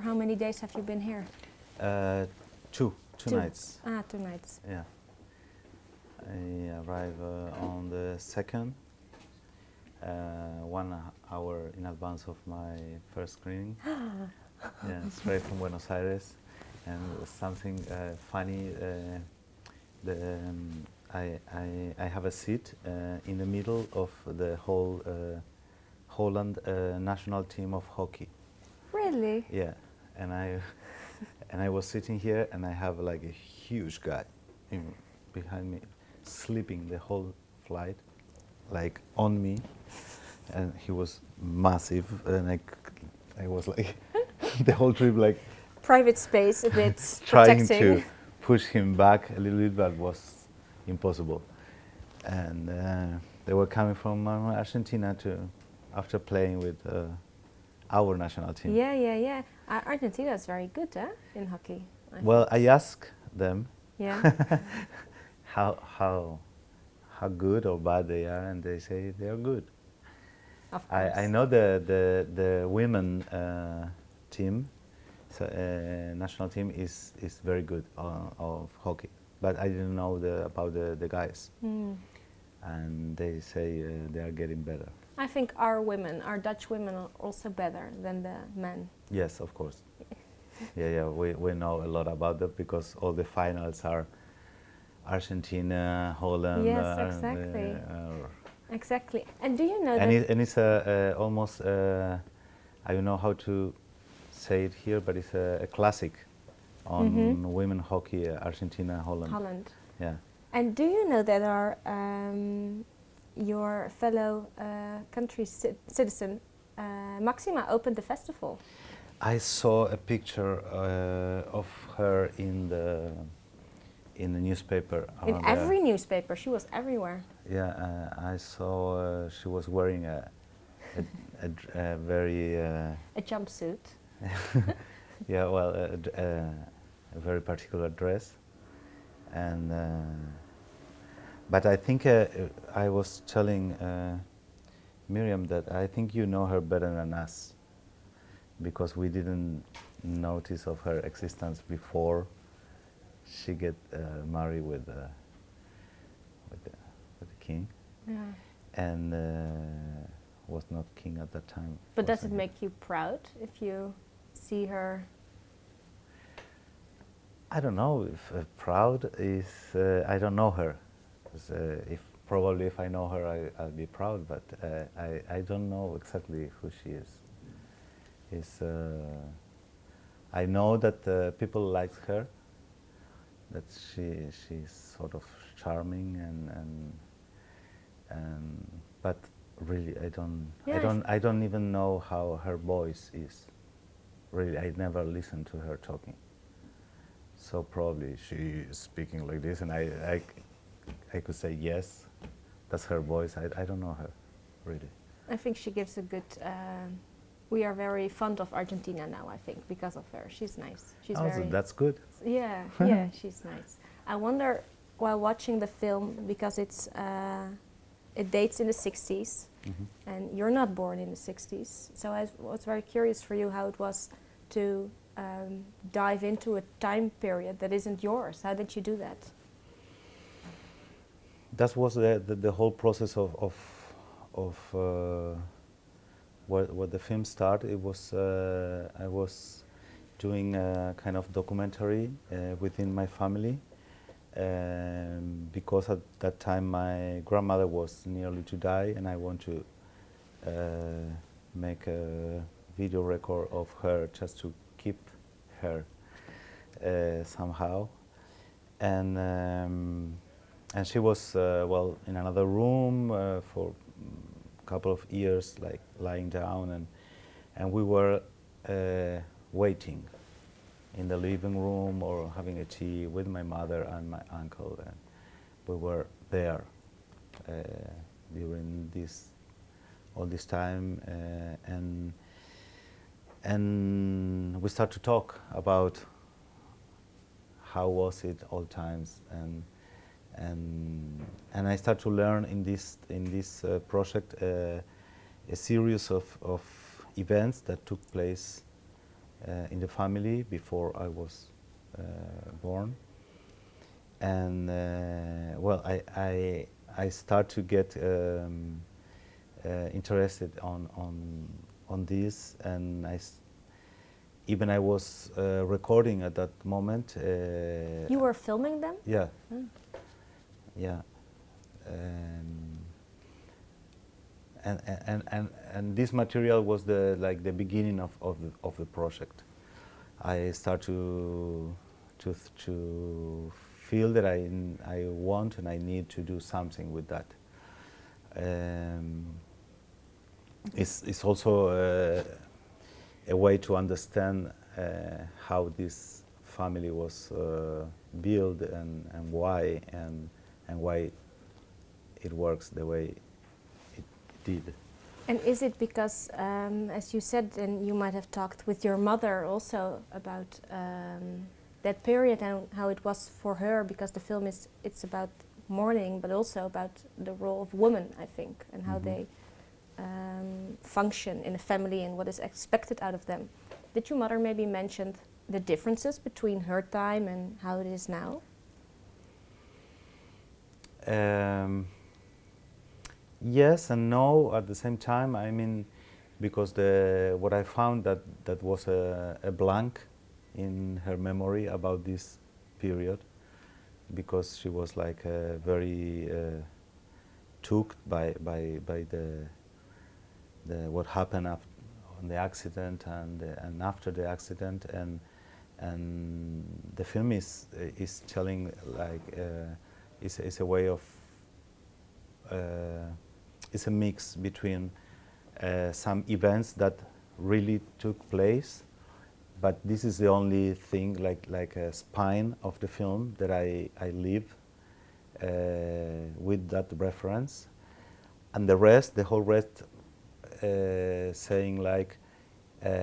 For how many days have you been here? Two nights. Ah, 2 nights. Yeah. I arrived on the 2nd, 1 hour in advance of my first screening. Yeah, straight from Buenos Aires. And something funny, I have a seat in the middle of the whole Holland national team of hockey. Really? Yeah, and I was sitting here, and I have like a huge guy behind me, sleeping the whole flight, like on me, and he was massive, and I was like the whole trip like Private space, a bit trying protecting. to push him back a little bit, but was impossible. And they were coming from Argentina after playing with our national team. Yeah. Argentina is very good, in hockey. Well, I asked them Yeah. how good or bad they are, and they say they are good. Of course. I know the women team, so, national team is very good of hockey, but I didn't know about the guys, and they say they are getting better. I think our Dutch women are also better than the men. Yes, of course. Yeah, we know a lot about that because all the finals are Argentina, Holland. Yes, exactly. Exactly. And do you know and that? it's almost, I don't know how to say it here, but it's a classic on women hockey, Argentina, Holland. Holland. Yeah. And do you know that our your fellow country citizen Maxima opened the festival? I saw a picture of her in the newspaper. In every newspaper, she was everywhere. Yeah, I saw she was wearing a very a jumpsuit. yeah, well, a very particular dress, and but I think I was telling Miriam that I think you know her better than us, because we didn't notice of her existence before she get married with the king. Yeah. And was not king at that time. But does it make you proud if you see her? I don't know if proud is. I don't know her. If I know her, I'll be proud. But I don't know exactly who she is. I know that people like her. That she's sort of charming and but really I don't even know how her voice is. Really, I never listened to her talking. So probably she is speaking like this, and I could say yes, that's her voice. I don't know her, really. I think she gives a good. We are very fond of Argentina now, I think, because of her. She's nice. She's very. That's good. Yeah, yeah, she's nice. I wonder, while watching the film, because it dates in the 60s, and you're not born in the 60s, so I was very curious for you how it was to dive into a time period that isn't yours. How did you do that? That was the whole process of what the film started. It was I was doing a kind of documentary within my family, because at that time my grandmother was nearly to die, and I want to make a video record of her just to keep her somehow. And she was well in another room for a couple of years, like lying down, and we were waiting in the living room or having a tea with my mother and my uncle, and we were there during all this time, and we start to talk about how was it all times, and I start to learn in this project a series of events that took place in the family before I was born. And well, I start to get interested on this, and even I was recording at that moment. You were filming them? Yeah. Oh. Yeah. And this material was the beginning of the project. I start to feel that I want and I need to do something with that. It's also a way to understand how this family was built and why it works the way it did. And is it because, as you said, and you might have talked with your mother also about that period and how it was for her, because the film it's about mourning, but also about the role of women, I think, and how they function in a family and what is expected out of them. Did your mother maybe mention the differences between her time and how it is now? Yes and no at the same time. I mean, because what I found that was a blank in her memory about this period, because she was like very took by the what happened on the accident and after the accident, and the film is telling like it's a way of it's a mix between some events that really took place, but this is the only thing like a spine of the film that I live with that reference, and the whole rest saying like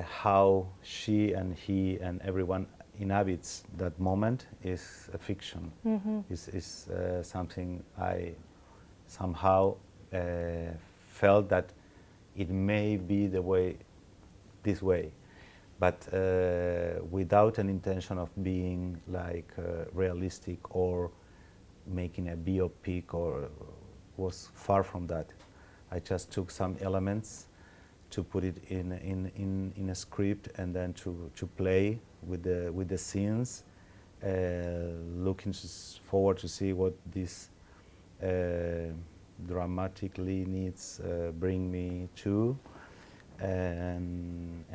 how she and he and everyone inhabits that moment is a fiction. Mm-hmm. Is something I somehow felt that it may be this way, but without an intention of being like realistic or making a biopic, or was far from that. I just took some elements to put it in a script and then to play with the scenes, looking forward to see what this dramatically needs bring me to, and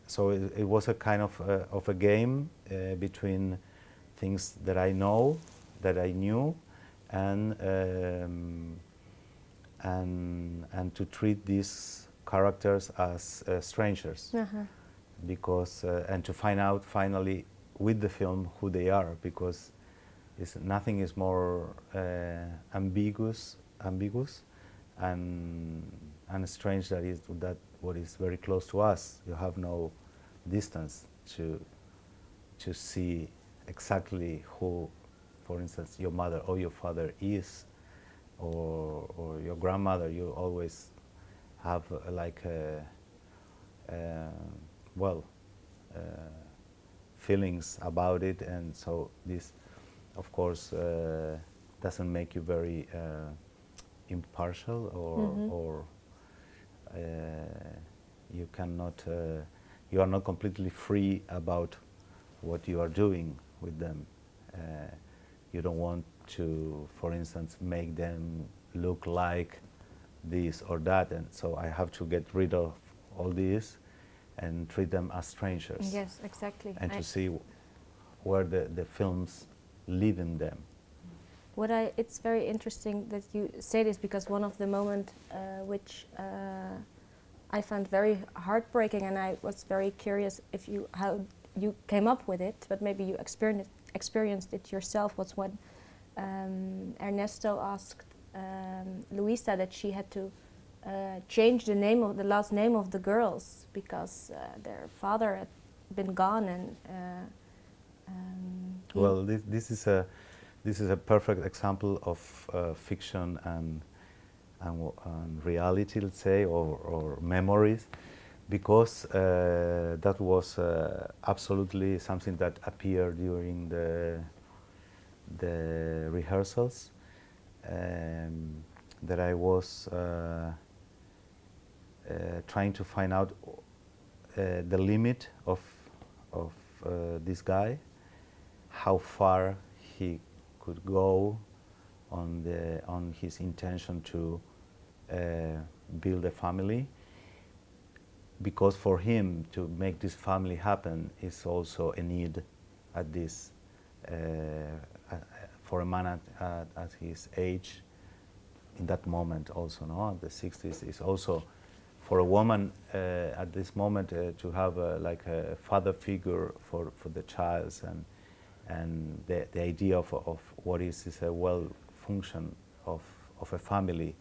so it was a kind of a game between things that I know, that I knew, and to treat these characters as strangers, because and to find out finally with the film who they are, because nothing is more ambiguous and strange that what is very close to us. You have no distance to see exactly who, for instance, your mother or your father is, or your grandmother. You always have like feelings about it, and so this, of course, doesn't make you very impartial, or you cannot, you are not completely free about what you are doing with them. You don't want to, for instance, make them look like this or that, and so I have to get rid of all this and treat them as strangers. Yes, exactly. And to see where the films lead in them. It's very interesting that you say this, because one of the moments which I found very heartbreaking, and I was very curious how you came up with it, but maybe you experienced it yourself, was when Ernesto asked Luisa that she had to change the last name of the girls because their father had been gone, and well, this is a perfect example of fiction and reality, let's say, or memories, because that was absolutely something that appeared during the rehearsals, that I was trying to find out the limit of this guy, how far he could go on his intention to build a family, because for him to make this family happen is also a need at this for a man at his age in that moment also, no, the 60s, is also for a woman at this moment to have like a father figure for the child, and the idea of what is a well function of a family,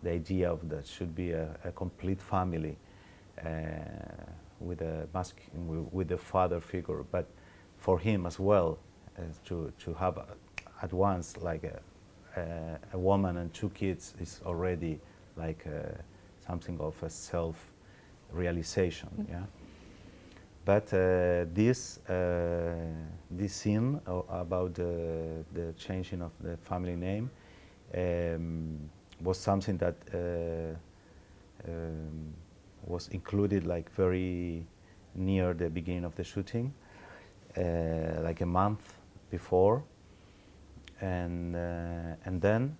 the idea of that should be a complete family with a father figure, but for him as well to have at once like a woman and 2 kids is already like something of a self-realization. Yeah. But this scene about the changing of the family name was something that was included like very near the beginning of the shooting, like a month before, and then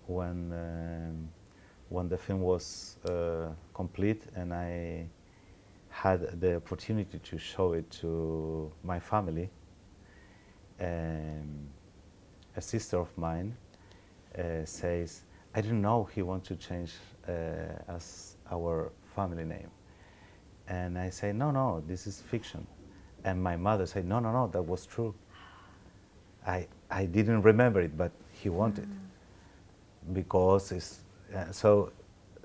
when the film was complete and I had the opportunity to show it to my family, a sister of mine says, I didn't know he wants to change as our family name. And I say, no, this is fiction. And my mother said, no, that was true. I didn't remember it, but he wanted. Because it's, so,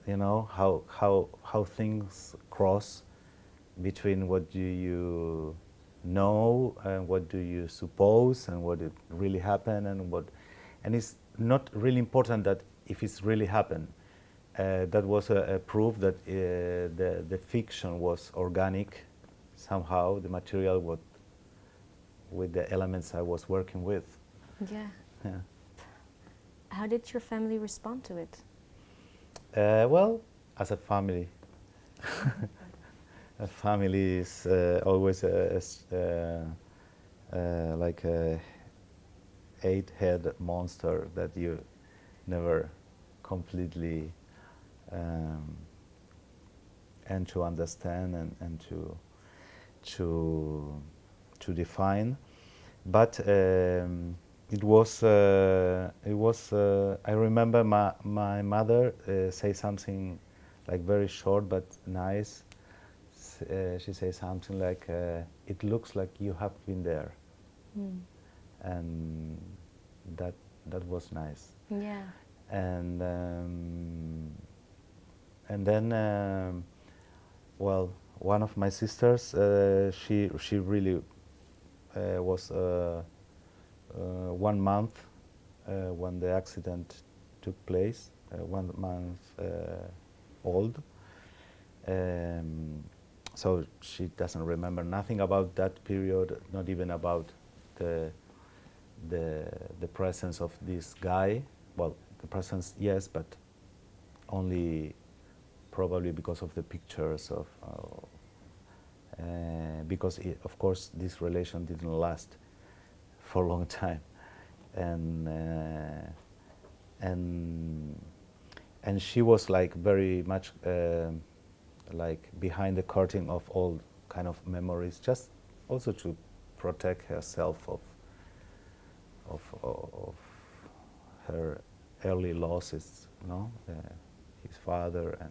you know, how things cross between what do you know and what do you suppose and what it really happened and it's not really important that if it's really happened. That was a proof that the fiction was organic somehow, the material with the elements I was working with. Yeah. Yeah. How did your family respond to it? Well, as a family, a family is always like a 8-head monster that you never completely and to understand and to define, but it was I remember my mother say something like very short but nice. She says something like, "It looks like you have been there," and that was nice. Yeah. And then well, one of my sisters, she really was 1 month when the accident took place, 1 month old. So she doesn't remember nothing about that period, not even about the presence of this guy. Well, the presence, yes, but only probably because of the pictures of, because of course this relation didn't last for a long time, and she was like very much like behind the curtain of all kind of memories, just also to protect herself of her early losses, you know, his father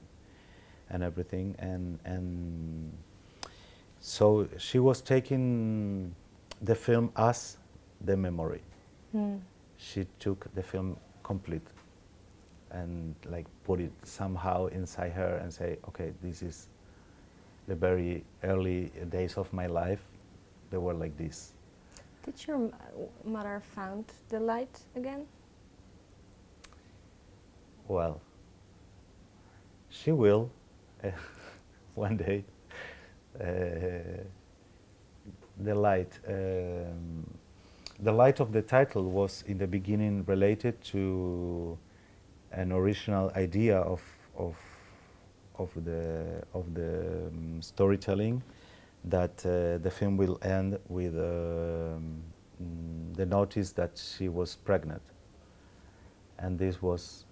and everything, and so she was taking the film as the memory. She took the film complete and like put it somehow inside her and say, okay, this is the very early days of my life. They were like this. Did your mother found the light again? Well, she will. one day. The light. The light of the title was in the beginning related to an original idea of the storytelling, that the film will end with the notice that she was pregnant, and this was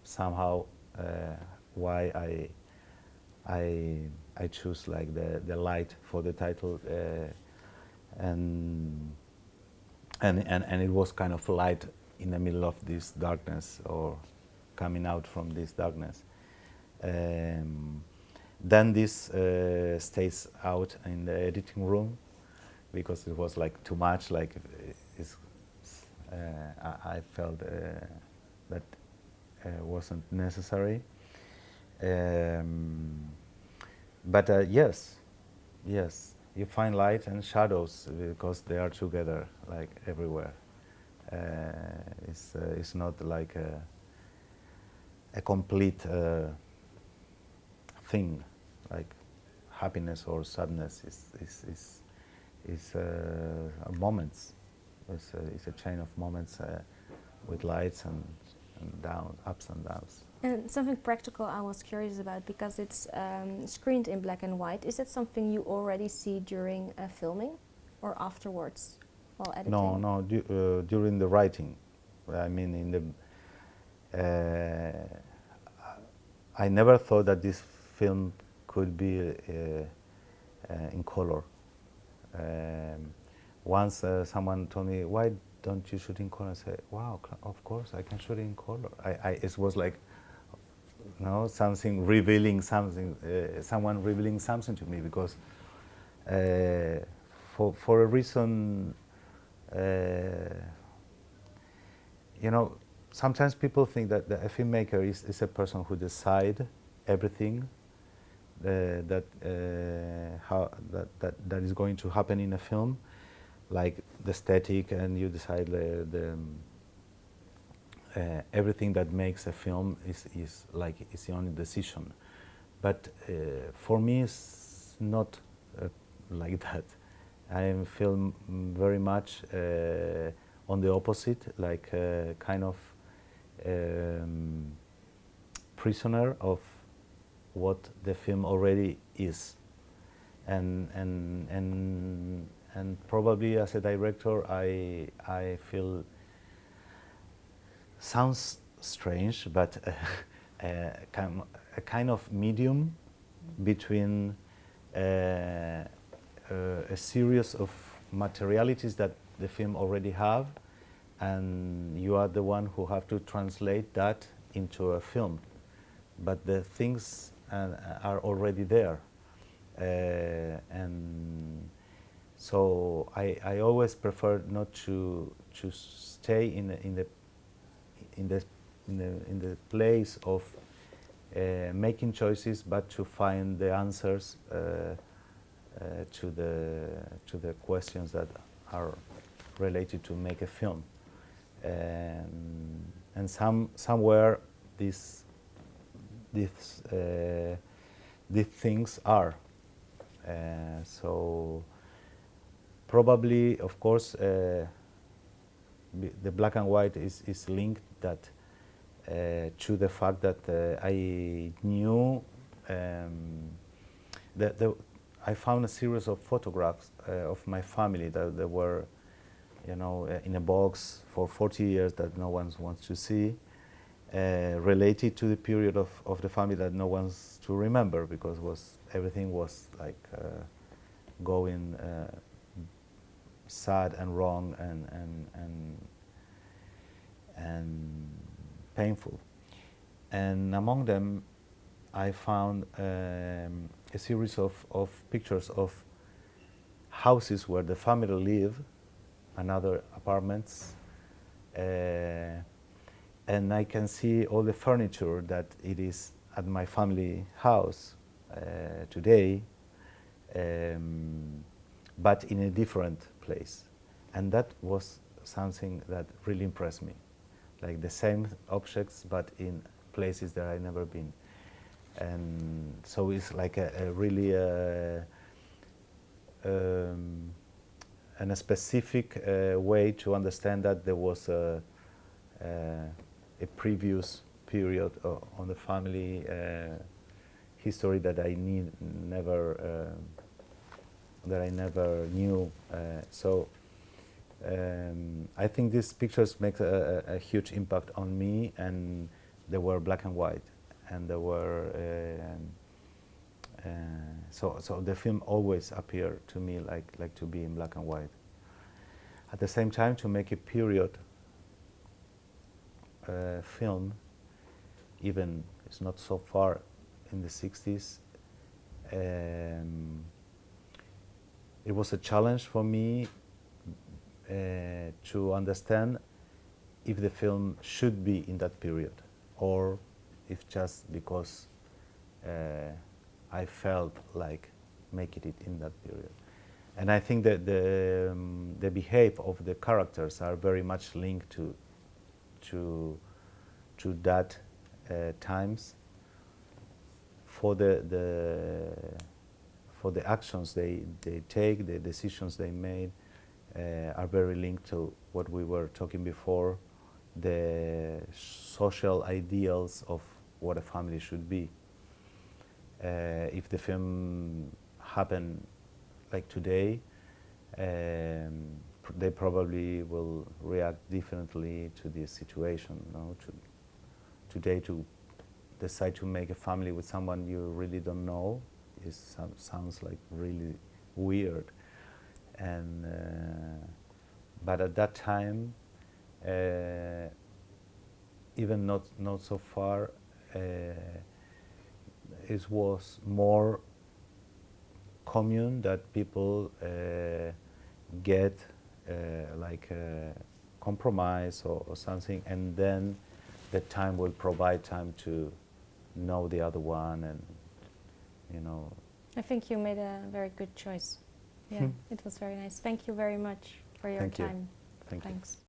somehow why I choose like the light for the title, and it was kind of light in the middle of this darkness, or coming out from this darkness. Then this stays out in the editing room because it was like too much. Like I felt that wasn't necessary. But yes, you find light and shadows because they are together, like everywhere. It's not like a complete thing, like happiness or sadness. Is moments. It's a chain of moments with lights and down, ups and downs. And something practical I was curious about, because it's screened in black and white. Is it something you already see during filming or afterwards while editing? No, during the writing. I mean, I never thought that this film could be in color. Once someone told me, "Why don't you shoot in color?" I said, "Wow, of course I can shoot in color." It was like, something revealing something, someone revealing something to me, because for a reason, sometimes people think that a filmmaker is a person who decides everything that is going to happen in a film, like the aesthetic, and you decide everything that makes a film is the only decision. But for me, it's not like that. I feel very much on the opposite, like kind of prisoner of what the film already is, and probably as a director, I feel, sounds strange, but a kind of medium between a series of materialities that the film already have, and you are the one who have to translate that into a film. But the things are already there, and so I always prefer not to stay in the place of making choices, but to find the answers to the questions that are related to make a film, and somewhere these things are. So probably, of course, the black and white is linked that to the fact that I knew that I found a series of photographs of my family that they were, in a box for 40 years that no one wants to see, related to the period of the family that no one's to remember, because everything was like going sad and wrong and painful. And among them, I found a series of pictures of houses where the family live, and other apartments, and I can see all the furniture that it is at my family house today, but in a different place. And that was something that really impressed me, like the same objects but in places that I've never been. and so it's like a really and a specific way to understand that there was a previous period on the family history that I never knew. So I think these pictures make a huge impact on me, and they were black and white, and they were so the film always appeared to me like to be in black and white. At the same time, to make a period film, even it's not so far in the 60s, it was a challenge for me to understand if the film should be in that period, or if just because I felt like making it in that period. And I think that the behavior of the characters are very much linked to that times. For the actions they take, the decisions they made are very linked to what we were talking before, the social ideals of what a family should be. If the film happened like today, they probably will react differently to this situation. No? Today, to decide to make a family with someone you really don't know sounds like really weird. And but at that time, even not so far, it was more common that people get like a compromise or something, and then the time will provide time to know the other one, and you know. I think you made a very good choice. Yeah, it was very nice. Thank you very much for your Thank you. time. Thank you. Thanks.